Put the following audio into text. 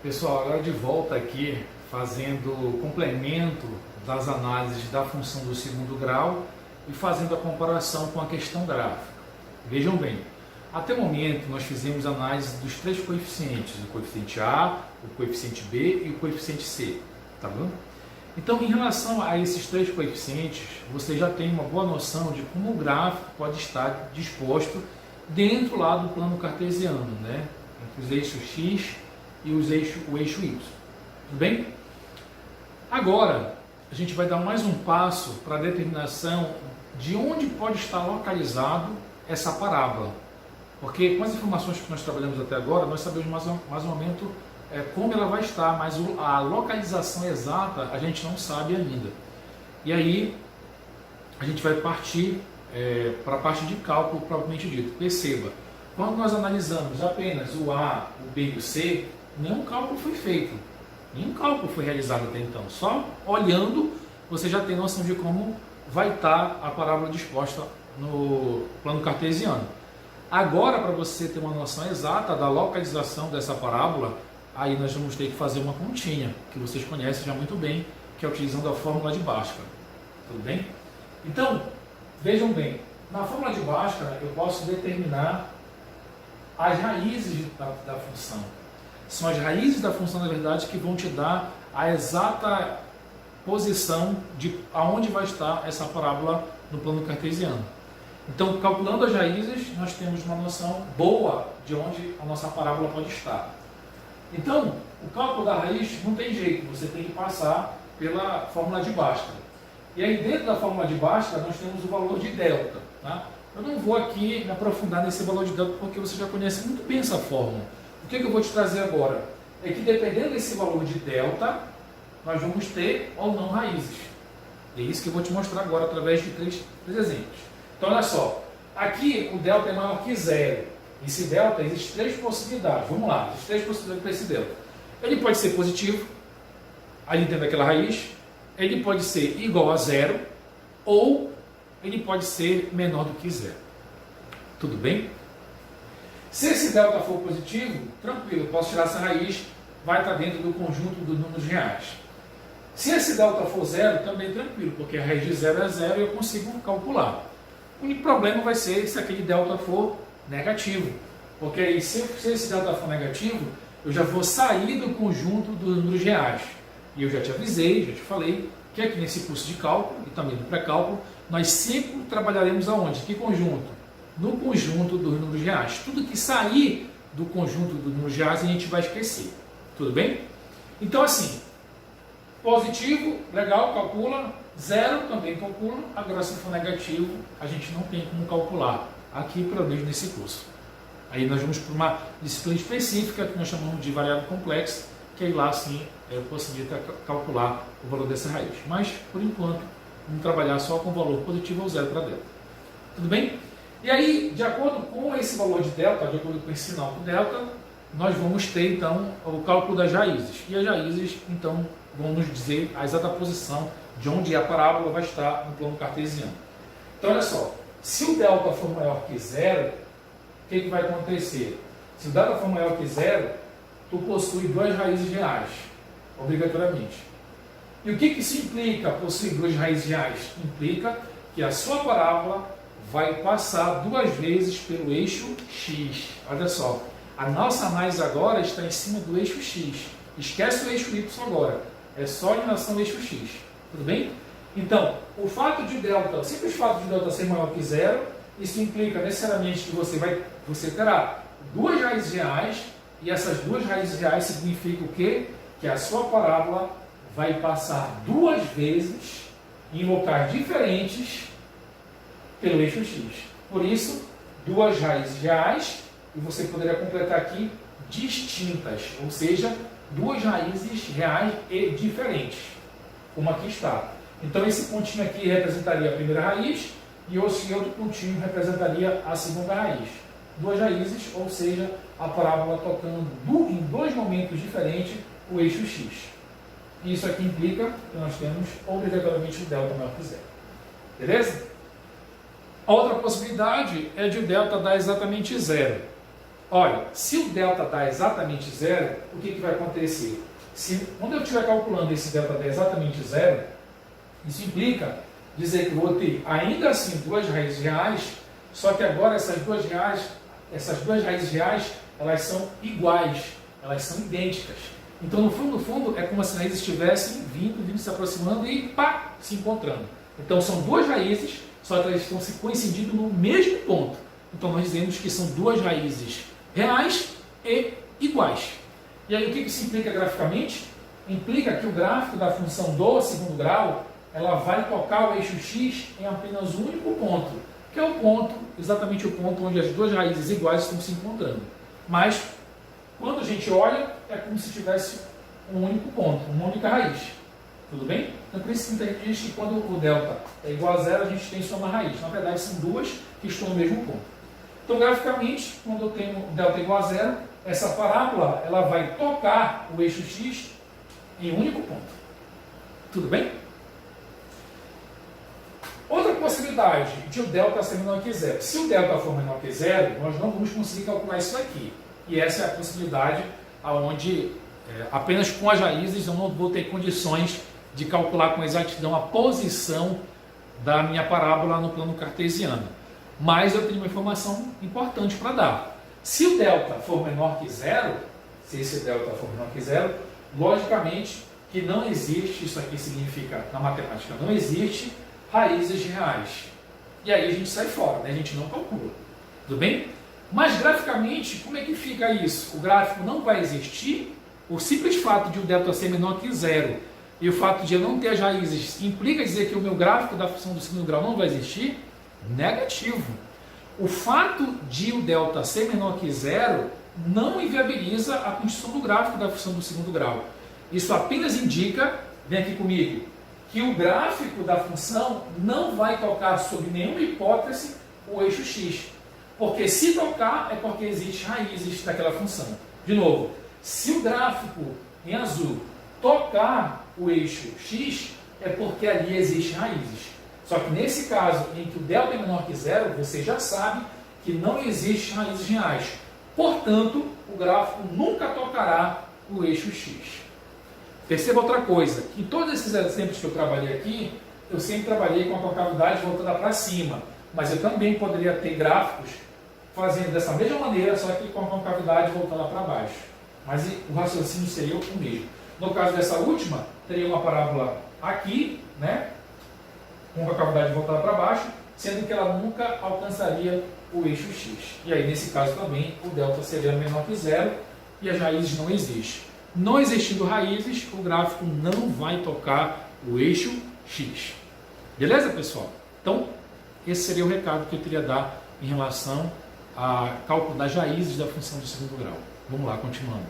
Pessoal, agora de volta aqui, fazendo o complemento das análises da função do segundo grau e fazendo a comparação com a questão gráfica. Vejam bem, até o momento nós fizemos análise dos três coeficientes, o coeficiente A, o coeficiente B e o coeficiente C, tá bom? Então, em relação a esses três coeficientes, você já tem uma boa noção de como o gráfico pode estar disposto dentro lá do plano cartesiano, né? Entre os eixos X e o eixo Y. Tudo bem? Agora, a gente vai dar mais um passo para a determinação de onde pode estar localizado essa parábola. Porque com as informações que nós trabalhamos até agora, nós sabemos mais ou menos como ela vai estar, mas a localização exata a gente não sabe ainda. E aí, a gente vai partir para a parte de cálculo propriamente dito. Perceba, quando nós analisamos apenas o A, o B e o C, nenhum cálculo foi feito, nenhum cálculo foi realizado até então. Só olhando, você já tem noção de como vai estar a parábola disposta no plano cartesiano. Agora, para você ter uma noção exata da localização dessa parábola, aí nós vamos ter que fazer uma continha, que vocês conhecem já muito bem, que é utilizando a fórmula de Bhaskara. Tudo bem? Então, vejam bem, na fórmula de Bhaskara eu posso determinar as raízes da função. São as raízes da função, na verdade, que vão te dar a exata posição de aonde vai estar essa parábola no plano cartesiano. Então, calculando as raízes, nós temos uma noção boa de onde a nossa parábola pode estar. Então, o cálculo da raiz não tem jeito, você tem que passar pela fórmula de Bhaskara. E aí, dentro da fórmula de Bhaskara, nós temos o valor de delta. Tá? Eu não vou aqui me aprofundar nesse valor de delta, porque você já conhece muito bem essa fórmula. O que eu vou te trazer agora é que, dependendo desse valor de delta, nós vamos ter ou não raízes. É isso que eu vou te mostrar agora através de três exemplos. Então, olha só. Aqui, o delta é maior que zero. Esse delta, existem três possibilidades. Vamos lá, existem três possibilidades para esse delta. Ele pode ser positivo, ali dentro daquela raiz. Ele pode ser igual a zero, ou ele pode ser menor do que zero. Tudo bem? Se esse delta for positivo, tranquilo, eu posso tirar essa raiz, vai estar dentro do conjunto dos números reais. Se esse delta for zero, também tranquilo, porque a raiz de zero é zero e eu consigo calcular. O único problema vai ser se aquele delta for negativo, porque aí, se esse delta for negativo, eu já vou sair do conjunto dos números reais. E eu já te avisei, já te falei, que aqui nesse curso de cálculo e também no pré-cálculo, nós sempre trabalharemos aonde? Que conjunto? No conjunto dos números reais. Tudo que sair do conjunto dos números reais a gente vai esquecer. Tudo bem? Então, assim, positivo, legal, calcula. Zero, também calcula. Agora, se for negativo, a gente não tem como calcular aqui, pelo menos nesse curso. Aí nós vamos para uma disciplina específica que nós chamamos de variável complexa, que aí lá sim possibilita calcular o valor dessa raiz. Mas, por enquanto, vamos trabalhar só com o valor positivo ou zero para delta. Tudo bem? E aí, de acordo com esse valor de delta, de acordo com esse sinal do delta, nós vamos ter então o cálculo das raízes. E as raízes, então, vão nos dizer a exata posição de onde a parábola vai estar no plano cartesiano. Então, olha só, se o delta for maior que zero, o que vai acontecer? Se o delta for maior que zero, tu possui duas raízes reais, obrigatoriamente. E o que isso implica, possuir duas raízes reais? Implica que a sua parábola vai passar duas vezes pelo eixo X. Olha só, a nossa análise agora está em cima do eixo X. Esquece o eixo Y agora, é só em relação ao eixo X. Tudo bem? Então, o fato de delta, o simples fato de delta ser maior que zero, isso implica necessariamente que você terá duas raízes reais, e essas duas raízes reais significam o quê? Que a sua parábola vai passar duas vezes em locais diferentes pelo eixo X. Por isso, duas raízes reais, e você poderia completar aqui distintas, ou seja, duas raízes reais e diferentes, como aqui está. Então, esse pontinho aqui representaria a primeira raiz, e esse outro pontinho representaria a segunda raiz. Duas raízes, ou seja, a parábola tocando em dois momentos diferentes o eixo X. Isso aqui implica que nós temos obrigatoriamente o delta maior que zero. Beleza? A outra possibilidade é de o delta dar exatamente zero. Olha, se o delta dá exatamente zero, o que vai acontecer? Quando eu estiver calculando esse delta dá exatamente zero, isso implica dizer que eu vou ter ainda assim duas raízes reais, só que agora essas duas raízes reais, elas são iguais, elas são idênticas. Então, no fundo, é como se as raízes estivessem vindo, se aproximando e pá, se encontrando. Então, são duas raízes, só que elas estão se coincidindo no mesmo ponto. Então, nós dizemos que são duas raízes reais e iguais. E aí, o que isso implica graficamente? Implica que o gráfico da função do segundo grau, ela vai tocar o eixo x em apenas um único ponto, que é o ponto, exatamente o ponto onde as duas raízes iguais estão se encontrando. Mas, quando a gente olha, é como se tivesse um único ponto, uma única raiz. Tudo bem? Então, por isso que a gente diz que quando o delta é igual a zero, a gente tem só uma raiz. Na verdade, são duas que estão no mesmo ponto. Então, graficamente, quando eu tenho delta igual a zero, essa parábola ela vai tocar o eixo x em um único ponto. Tudo bem? Outra possibilidade de o delta ser menor que zero. Se o delta for menor que zero, nós não vamos conseguir calcular isso aqui. E essa é a possibilidade onde apenas com as raízes eu não vou ter condições de calcular com exatidão a posição da minha parábola no plano cartesiano. Mas eu tenho uma informação importante para dar. Se o delta for menor que zero, se esse delta for menor que zero, logicamente que não existe, isso aqui significa, na matemática, não existe raízes reais. E aí a gente sai fora, né? A gente não calcula. Tudo bem? Mas graficamente, como é que fica isso? O gráfico não vai existir. O simples fato de o delta ser menor que zero e o fato de eu não ter as raízes implica dizer que o meu gráfico da função do segundo grau não vai existir? Negativo. O fato de o delta ser menor que zero não inviabiliza a condição do gráfico da função do segundo grau. Isso apenas indica, vem aqui comigo, que o gráfico da função não vai tocar sob nenhuma hipótese o eixo x. Porque se tocar é porque existem raízes daquela função. De novo, se o gráfico em azul tocar o eixo x, é porque ali existem raízes. Só que nesse caso, em que o delta é menor que zero, você já sabe que não existem raízes reais. Portanto, o gráfico nunca tocará o eixo x. Perceba outra coisa, que em todos esses exemplos que eu trabalhei aqui, eu sempre trabalhei com a concavidade voltada para cima, mas eu também poderia ter gráficos fazendo dessa mesma maneira, só que com a concavidade voltada para baixo. Mas o raciocínio seria o mesmo. No caso dessa última, teria uma parábola aqui, né, com a concavidade voltada para baixo, sendo que ela nunca alcançaria o eixo x. E aí, nesse caso também, o delta seria menor que zero e as raízes não existem. Não existindo raízes, o gráfico não vai tocar o eixo x. Beleza, pessoal? Então, esse seria o recado que eu queria dar em relação a cálculo das raízes da função do segundo grau. Vamos lá, continuando.